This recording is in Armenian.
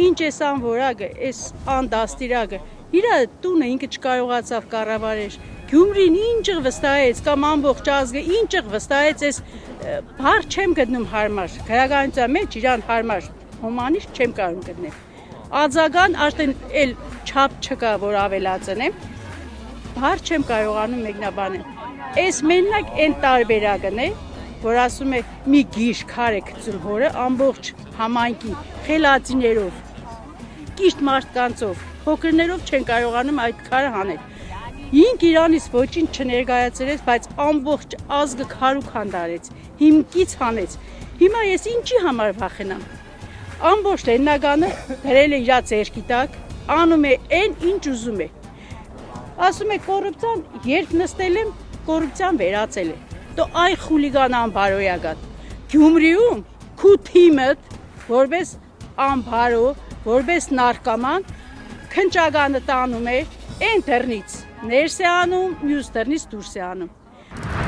ինչ էս անվորակը, էս անդաստիրակը, իրա տունը ինքը չկարողացավ կառավարել, Գյումրին ինչեղ վստահեց, կամ ամբողջ ազգը ինչեղ վստահեց, էս բառ չեմ գտնում հարմար, գրականության մեջ իրան հարմար, հոմանիշ չեմ կարող գտնել, արձագան արդեն էլ չափ չկա, որ ավելացնեմ, բառ չեմ կարողանում մեկնաբանել, էս մենակ այն տարբերակն է, որ ասում է մի գիրք քար է գցում հորը ամբողջ համայնքի խելացիներով, կիշտ մարդկանցով, փոքրներով չեն կարողանում այդ քարը հանել։ Ինք իրանից ոչինչ չներկայացրեց, բայց ամբողջ ազգը քար ու քանդարեց, հիմքից հանեց։ Հիմա ես ինչի համար վախենամ։ Ամբողջ լեննագանը դրել է իր ձեռքի տակ, անում է այն, ինչ ուզում է։ Ասում է կոռուպցիան, երբ նստել եմ, կոռուպցիան վերացել է։ Դու այ խուլիգան անբարոյական։ Գյումրիում քու թիմդ որպես անբարո, որպես նարկոման քնճագանը տանում է այն դռնից ներս է անում, մյուս դռնից դուրս է անում։